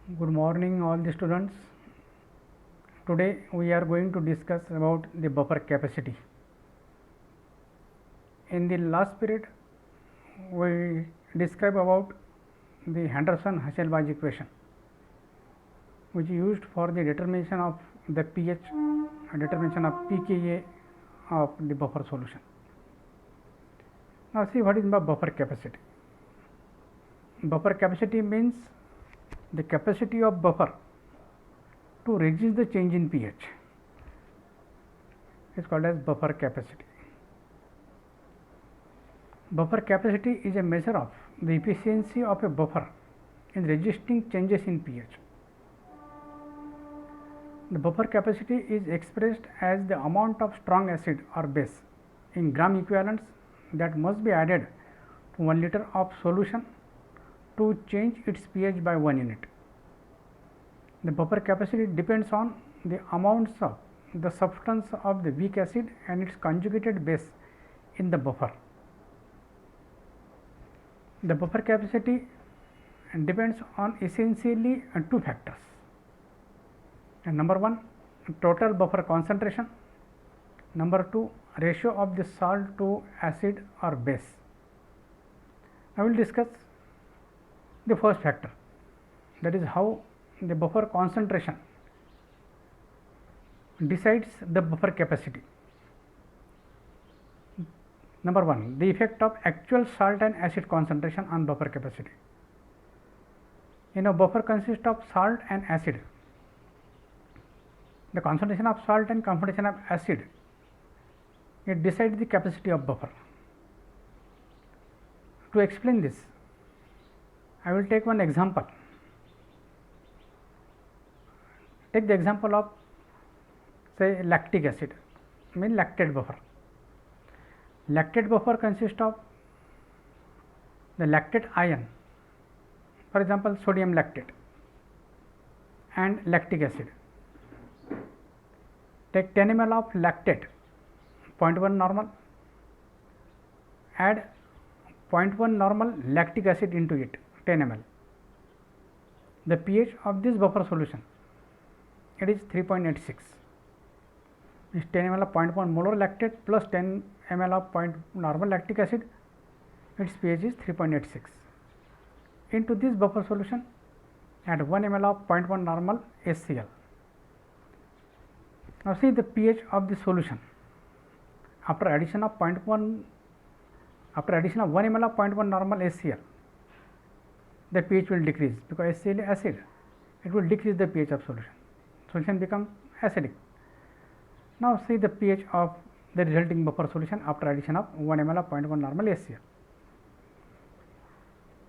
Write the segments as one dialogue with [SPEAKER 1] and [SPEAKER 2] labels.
[SPEAKER 1] Good morning all the students. Today we are going to discuss about the buffer capacity. In the last period we described about the Henderson-Hasselbalch equation which is used for the determination of the pH and determination of pKa of the buffer solution. Now see what is the buffer capacity. Buffer capacity means the capacity of buffer to resist the change in pH is called as buffer capacity. Buffer capacity is a measure of the efficiency of a buffer in resisting changes in pH. The buffer capacity is expressed as the amount of strong acid or base in gram equivalents that must be added to 1 liter of solution to change its pH by 1 unit. The buffer capacity depends on the amounts of the substance of the weak acid and its conjugated base in the buffer. The buffer capacity depends on essentially two factors. And number 1, total buffer concentration. Number 2, ratio of the salt to acid or base. I will discuss the first factor, that is how the buffer concentration decides the buffer capacity. Number 1, the effect of actual salt and acid concentration on buffer capacity. In a buffer consists of salt and acid. The concentration of salt and concentration of acid, it decides the capacity of buffer. To explain this, I will take one example. Take the example of say lactic acid, mean lactate buffer. Lactate buffer consists of the lactate ion, for example sodium lactate and lactic acid. Take 10 ml of lactate, 0.1 normal, add 0.1 normal lactic acid into it, 10 ml. The pH of this buffer solution, it is 3.86. Is 10 ml of 0.1 molar lactate plus 10 ml of normal lactic acid, its pH is 3.86. Into this buffer solution, add 1 ml of 0.1 normal HCl. Now see the pH of the solution after addition of 0.1, after addition of 1 ml of 0.1 normal HCl, the pH will decrease because HCl is acid, it will decrease the pH of solution. Solution becomes acidic. Now see the pH of the resulting buffer solution after addition of 1 ml of 0.1 normal HCl.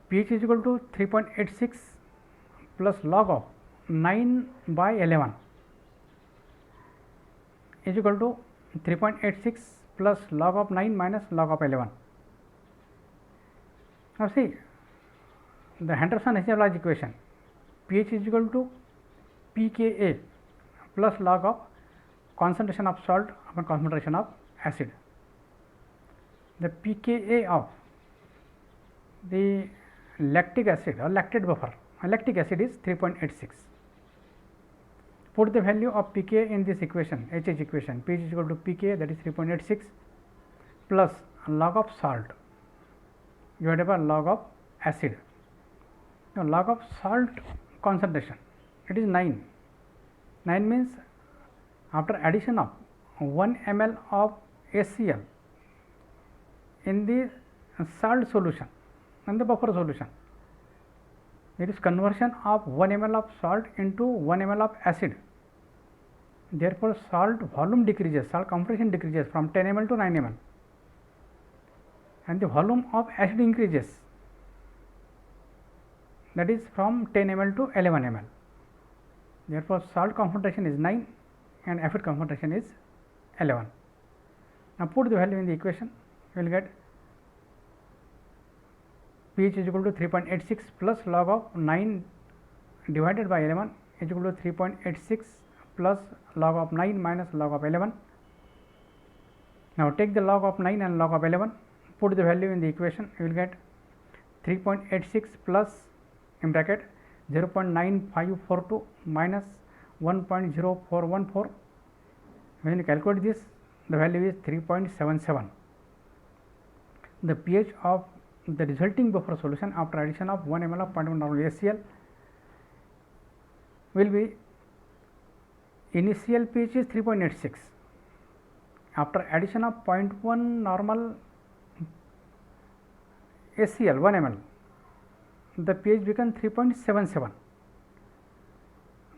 [SPEAKER 1] pH is equal to 3.86 plus log of 9 by 11 is equal to 3.86 plus log of 9 minus log of 11. Now see the Henderson-Hasselbalch equation, pH is equal to pKa plus log of concentration of salt upon concentration of acid. The pKa of the lactic acid or lactate buffer, lactic acid is 3.86. Put the value of pKa in this equation, HH equation, pH is equal to pKa, that is 3.86 plus log of salt divided by log of acid. Now log of salt concentration, it is 9. 9 means after addition of 1 ml of HCl in the salt solution and the buffer solution, there is conversion of 1 ml of salt into 1 ml of acid. Therefore, salt volume decreases, salt concentration decreases from 10 ml to 9 ml and the volume of acid increases, that is from 10 ml to 11 ml. Therefore, salt concentration is 9 and acid concentration is 11. Now, put the value in the equation, you will get pH is equal to 3.86 plus log of 9 divided by 11 is equal to 3.86 plus log of 9 minus log of 11. Now, take the log of 9 and log of 11, put the value in the equation, you will get 3.86 plus in bracket 0.9542 minus 1.0414. When you calculate this, the value is 3.77. The pH of the resulting buffer solution after addition of 1 ml of 0.1 normal HCl will be, initial pH is 3.86. After addition of 0.1 normal HCl 1 ml, the pH becomes 3.77.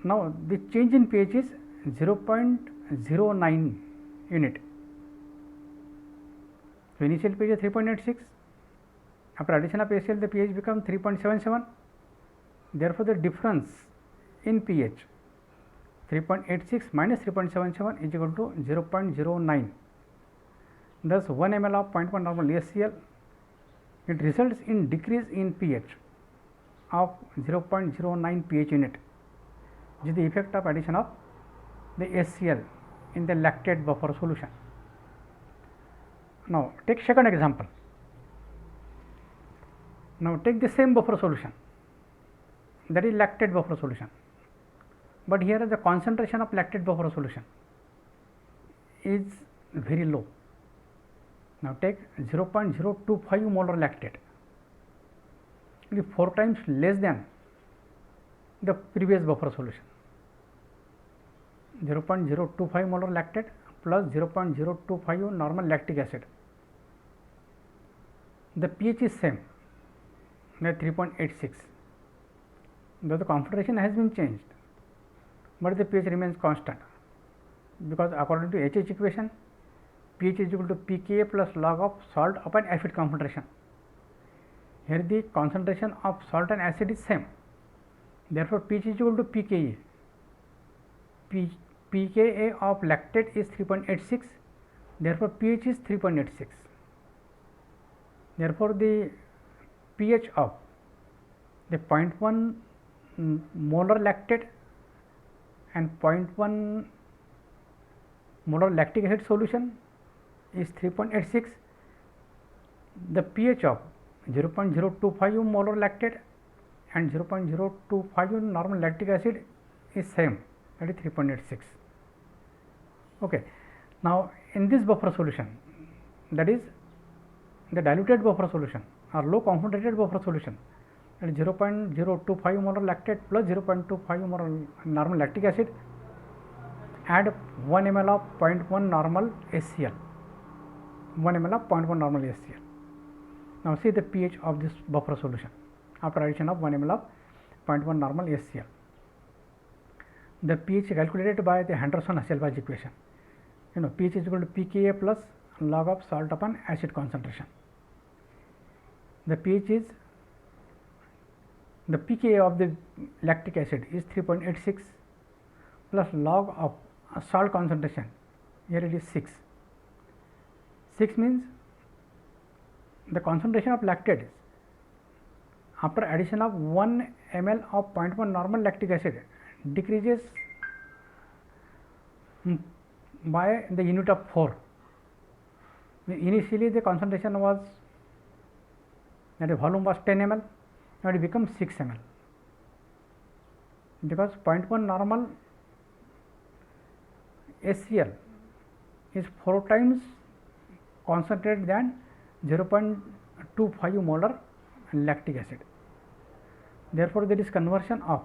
[SPEAKER 1] Now, the change in pH is 0.09 unit. So, initial pH is 3.86. After addition of HCl, the pH becomes 3.77. Therefore, the difference in pH 3.86 minus 3.77 is equal to 0.09. Thus, 1 ml of 0.1 normal HCl, it results in decrease in pH of 0.09 pH unit, which is the effect of addition of the HCl in the lactate buffer solution. Now, take second example. Now, take the same buffer solution, that is lactate buffer solution, but here the concentration of lactate buffer solution is very low. Now, take 0.025 molar lactate, it is 4 times less than the previous buffer solution. 0.025 molar lactate plus 0.025 normal lactic acid. The pH is same, that 3.86, though the concentration has been changed, but the pH remains constant, because according to HH equation, pH is equal to pKa plus log of salt upon acid concentration. Here the concentration of salt and acid is same, therefore pH is equal to pKa. pKa of lactate is 3.86, therefore pH is 3.86. Therefore, the pH of the 0.1 molar lactate and 0.1 molar lactic acid solution is 3.86. The pH of 0.025 molar lactate and 0.025 normal lactic acid is same, that is 3.86. Okay. Now, in this buffer solution, that is the diluted buffer solution or low concentrated buffer solution, that is 0.025 molar lactate plus 0.25 molar normal lactic acid, add 1 ml of 0.1 normal HCl, 1 ml of 0.1 normal HCl. Now, see the pH of this buffer solution after addition of 1 ml of 0.1 normal HCl. The pH calculated by the Henderson-Hasselbalch equation. pH is equal to pKa plus log of salt upon acid concentration. The pH is, the pKa of the lactic acid is 3.86 plus log of salt concentration, here it is 6. 6 means the concentration of lactate after addition of 1 ml of 0.1 normal lactic acid decreases by the unit of 4. Initially the concentration was, that is volume was 10 ml, now it becomes 6 ml, because 0.1 normal HCl is 4 times concentrated than 0.25 molar lactic acid. Therefore, there is conversion of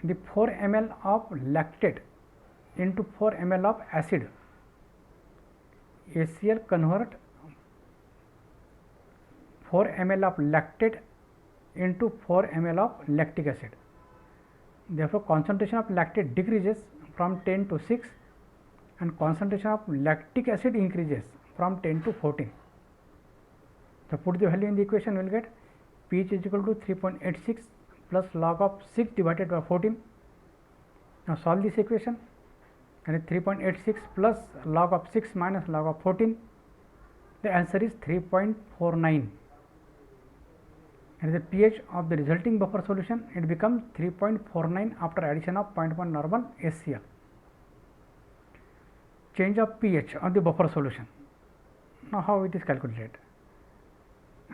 [SPEAKER 1] the 4 ml of lactate into 4 ml of acid. HCl convert 4 ml of lactate into 4 ml of lactic acid. Therefore, concentration of lactate decreases from 10 to 6 and concentration of lactic acid increases from 10 to 14. So, put the value in the equation, we will get pH is equal to 3.86 plus log of 6 divided by 14. Now, solve this equation, and 3.86 plus log of 6 minus log of 14, the answer is 3.49, and the pH of the resulting buffer solution, it becomes 3.49 after addition of 0.1 normal HCl. Change of pH of the buffer solution. Now, how it is calculated?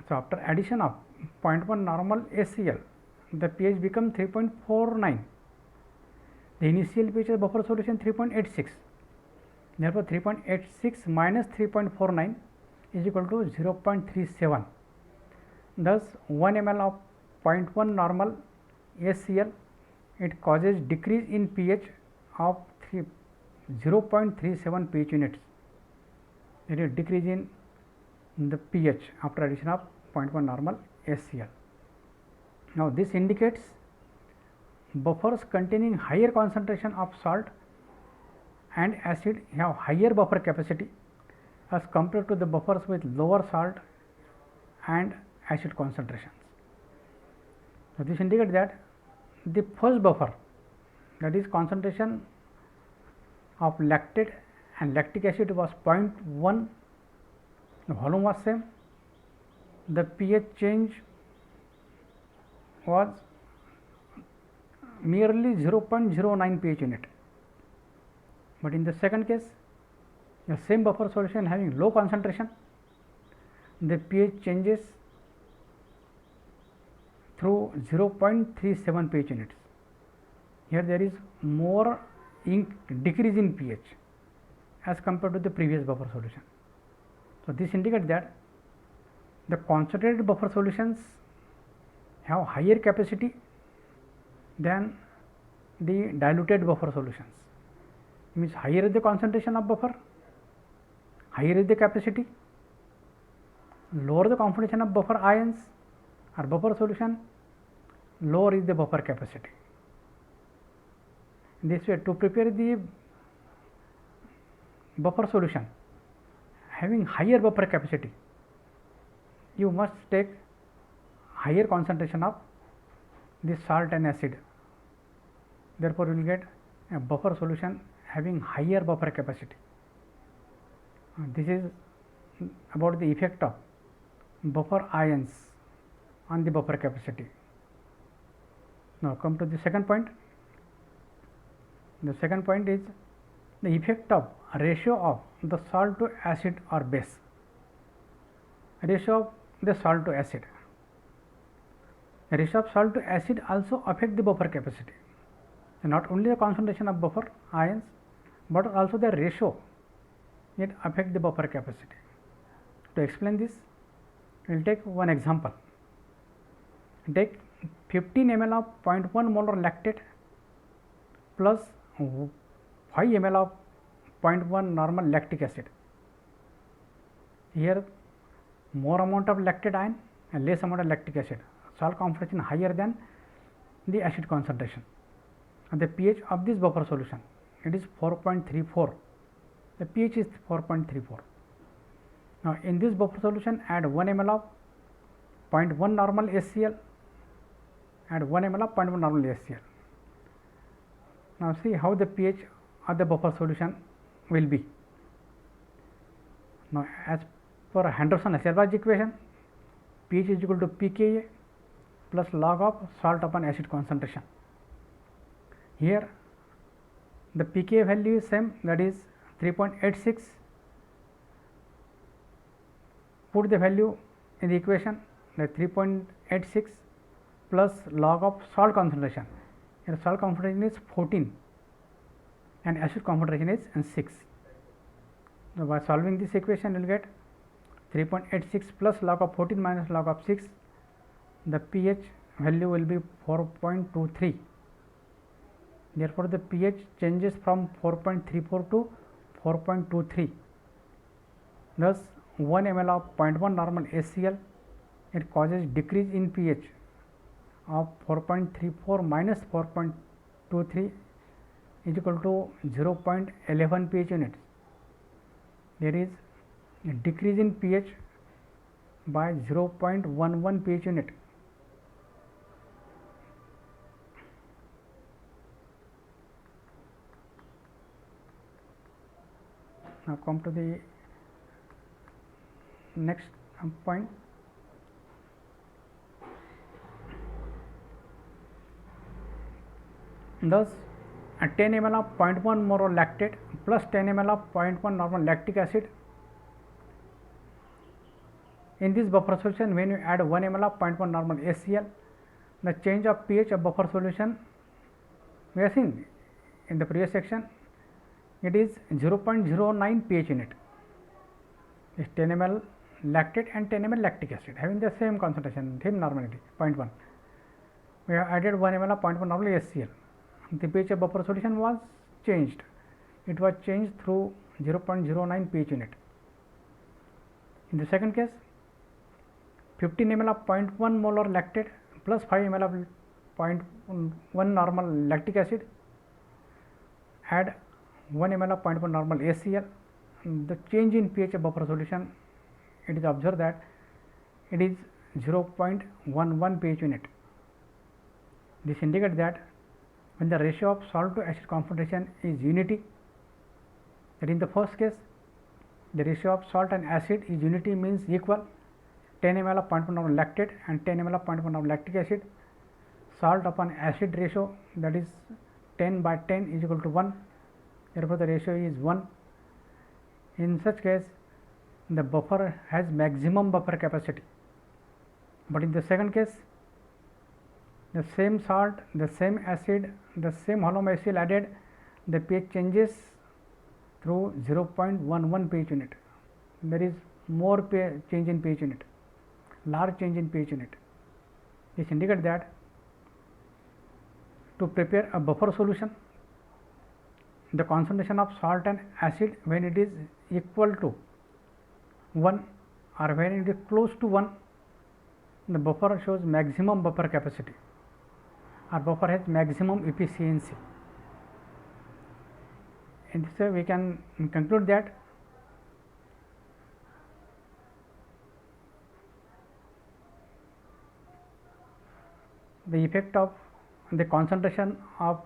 [SPEAKER 1] So, after addition of 0.1 normal HCl the pH become 3.49. The initial pH of buffer solution 3.86. Therefore, 3.86 minus 3.49 is equal to 0.37. Thus, 1 ml of 0.1 normal HCl, it causes decrease in pH of 0.37 pH units. It is decrease in the pH after addition of 0.1 normal HCl. Now, this indicates buffers containing higher concentration of salt and acid have higher buffer capacity as compared to the buffers with lower salt and acid concentrations. So, this indicates that the first buffer, that is concentration of lactate and lactic acid, was 0.1, the volume was same, the pH change was merely 0.09 pH unit. But in the second case, the same buffer solution having low concentration, the pH changes through 0.37 pH units. Here there is more decrease in pH as compared to the previous buffer solution. So, this indicates that the concentrated buffer solutions have higher capacity than the diluted buffer solutions. Means higher is the concentration of buffer, higher is the capacity, lower the concentration of buffer ions or buffer solution, lower is the buffer capacity. In this way, to prepare the buffer solution having higher buffer capacity, you must take higher concentration of the salt and acid. Therefore, you will get a buffer solution having higher buffer capacity. This is about the effect of buffer ions on the buffer capacity. Now, come to the second point. The second point is the effect of ratio of the salt to acid or base. Ratio of the salt to acid. The ratio of salt to acid also affect the buffer capacity. So, not only the concentration of buffer ions, but also the ratio, it affect the buffer capacity. To explain this, we will take one example. Take 15 ml of 0.1 molar lactate plus 5 ml of 0.1 normal lactic acid. Here more amount of lactate ion and less amount of lactic acid, salt concentration higher than the acid concentration, and the pH of this buffer solution, it is 4.34. The pH is 4.34. Now, in this buffer solution add 1 ml of 0.1 normal HCl, add 1 ml of 0.1 normal HCl. Now, see how the pH of the buffer solution will be. Now, as per Henderson-Hasselbalch equation, pH is equal to pKa plus log of salt upon acid concentration. Here the pKa value is same, that is 3.86. Put the value in the equation, that 3.86 plus log of salt concentration. Here salt concentration is 14 and acid concentration is 6. So, by solving this equation you will get 3.86 plus log of 14 minus log of 6, the pH value will be 4.23. Therefore, the pH changes from 4.34 to 4.23. Thus, 1 ml of 0.1 normal HCl, it causes decrease in pH of 4.34 minus 4.23 is equal to 0.11 pH units. There is a decrease in pH by 0.11 pH unit. Now, come to the next point. Thus, 10 ml of 0.1 molar lactate plus 10 ml of 0.1 normal lactic acid. In this buffer solution, when you add 1 ml of 0.1 normal HCl, the change of pH of buffer solution, we have seen in the previous section, it is 0.09 pH unit. Is 10 ml lactate and 10 ml lactic acid having the same concentration, same normality 0.1. We have added 1 ml of 0.1 normal HCl. The pH of buffer solution was changed. It was changed through 0.09 pH unit. In the second case, 15 ml of 0.1 molar lactate plus 5 ml of 0.1 normal lactic acid, add 1 ml of 0.1 normal HCl. The change in pH of buffer solution, it is observed that it is 0.11 pH unit. This indicates that when the ratio of salt to acid concentration is unity, that in the first case the ratio of salt and acid is unity, means equal, 10 ml of 0.1 normal lactate and 10 ml of 0.1 normal lactic acid, salt upon acid ratio, that is 10 by 10 is equal to 1, therefore the ratio is 1. In such case the buffer has maximum buffer capacity, but in the second case the same salt, the same acid, the same hollow HCl added, the pH changes through 0.11 pH unit. There is more change in pH unit, large change in pH unit. This indicates that to prepare a buffer solution, the concentration of salt and acid, when it is equal to 1 or when it is close to 1, the buffer shows maximum buffer capacity, or buffer has maximum efficiency. In this way we can conclude that the effect of the concentration of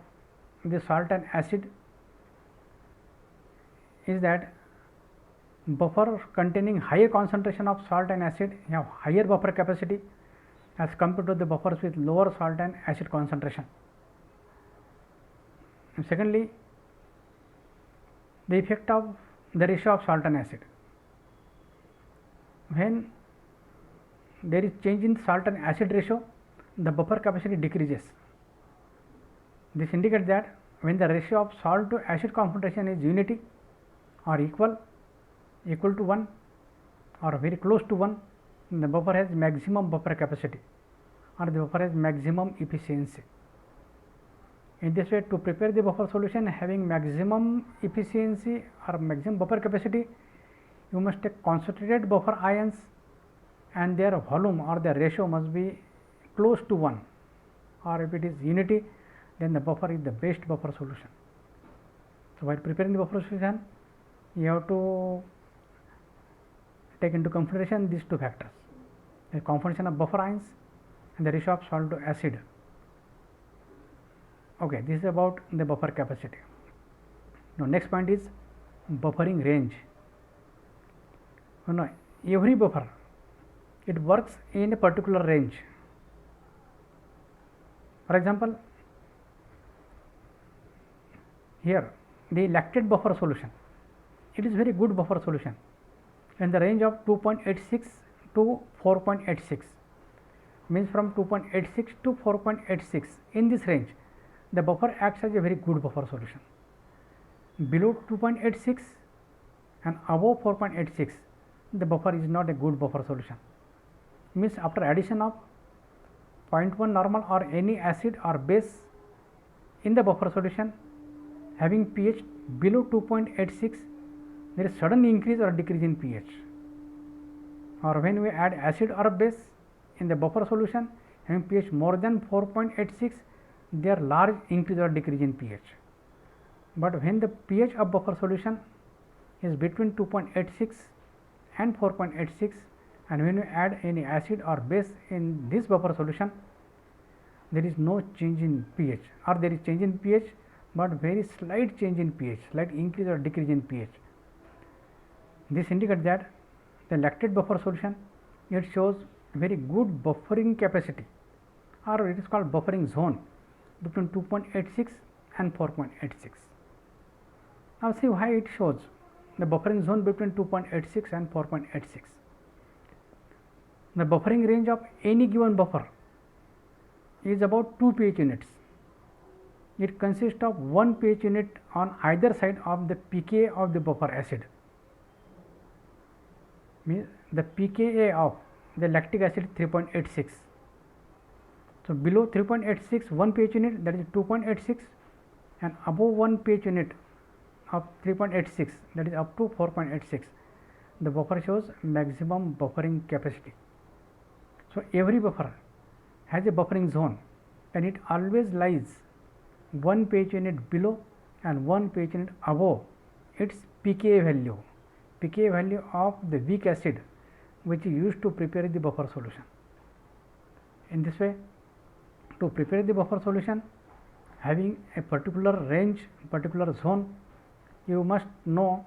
[SPEAKER 1] the salt and acid is that buffer containing higher concentration of salt and acid have higher buffer capacity as compared to the buffers with lower salt and acid concentration. And secondly, the effect of the ratio of salt and acid. When there is change in salt and acid ratio, the buffer capacity decreases. This indicates that when the ratio of salt to acid concentration is unity or equal to 1 or very close to 1, the buffer has maximum buffer capacity or the buffer has maximum efficiency. In this way, to prepare the buffer solution having maximum efficiency or maximum buffer capacity, you must take concentrated buffer ions and their volume or their ratio must be close to 1, or if it is unity, then the buffer is the best buffer solution. So, while preparing the buffer solution, you have to take into consideration these two factors, the composition of buffer ions and the ratio of salt to acid. Okay, this is about the buffer capacity. Now, next point is buffering range. Now, every buffer, it works in a particular range. For example, here the lactate buffer solution, it is very good buffer solution in the range of 2.86 to 4.86, means from 2.86 to 4.86. In this range, the buffer acts as a very good buffer solution. Below 2.86 and above 4.86, the buffer is not a good buffer solution. Means after addition of 0.1 normal or any acid or base in the buffer solution having pH below 2.86, there is sudden increase or decrease in pH. Or when we add acid or base in the buffer solution having pH more than 4.86, there are large increase or decrease in pH. But when the pH of buffer solution is between 2.86 and 4.86, and when you add any acid or base in this buffer solution, there is no change in pH, or there is change in pH, but very slight change in pH, slight increase or decrease in pH. This indicates that the lactate buffer solution, it shows very good buffering capacity, or it is called buffering zone between 2.86 and 4.86. Now, see why it shows the buffering zone between 2.86 and 4.86. The buffering range of any given buffer is about 2 pH units. It consists of 1 pH unit on either side of the pKa of the buffer acid. Means the pKa of the lactic acid 3.86. So, below 3.86 1 pH unit, that is 2.86, and above 1 pH unit of 3.86, that is up to 4.86, the buffer shows maximum buffering capacity. So, every buffer has a buffering zone and it always lies 1 pH unit below and 1 pH unit above its pKa value of the weak acid which is used to prepare the buffer solution. In this way, to prepare the buffer solution having a particular range, particular zone, you must know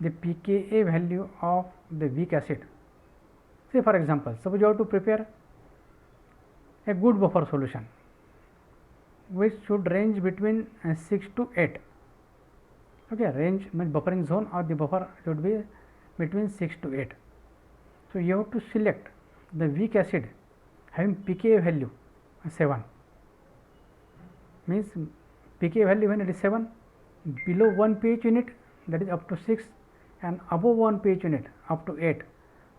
[SPEAKER 1] the pKa value of the weak acid. Say for example, suppose you have to prepare a good buffer solution which should range between 6 to 8. Okay, range means buffering zone of the buffer should be between 6 to 8. So, you have to select the weak acid having pKa value 7, means pKa value when it is 7, below 1 pH unit, that is up to 6, and above 1 pH unit up to 8,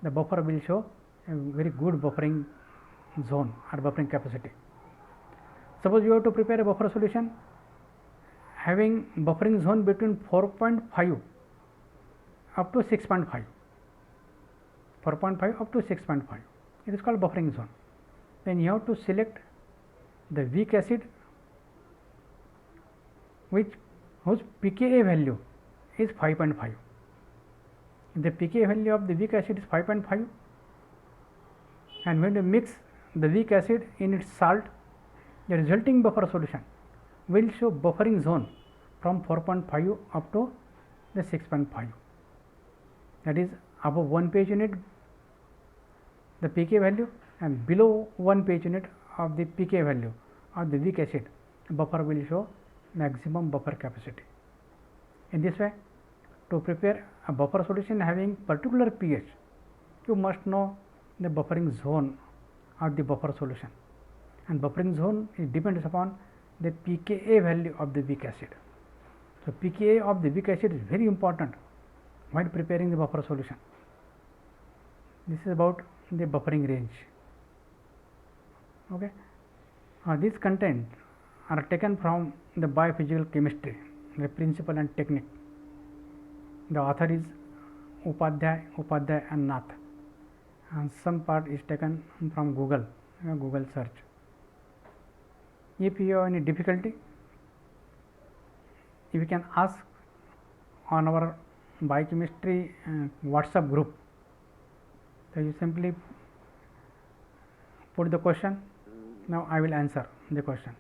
[SPEAKER 1] the buffer will show a very good buffering zone or buffering capacity. Suppose you have to prepare a buffer solution having buffering zone between 4.5 up to 6.5, 4.5 up to 6.5, it is called buffering zone. Then you have to select the weak acid whose pKa value is 5.5. If the pKa value of the weak acid is 5.5, and when you mix the weak acid in its salt, the resulting buffer solution will show buffering zone from 4.5 up to the 6.5, that is above 1 pH unit the pKa value and below 1 pH unit of the pKa value of the weak acid, buffer will show maximum buffer capacity. In this way, to prepare a buffer solution having particular pH, you must know the buffering zone of the buffer solution, and buffering zone depends upon the pKa value of the weak acid. So, pKa of the weak acid is very important while preparing the buffer solution. This is about the buffering range. Okay. These contents are taken from the biophysical chemistry, the principle and technique. The author is Upadhyay and Nath, and some part is taken from Google search. If you have any difficulty, you can ask on our biochemistry WhatsApp group. So, you simply put the question. Now, I will answer the question.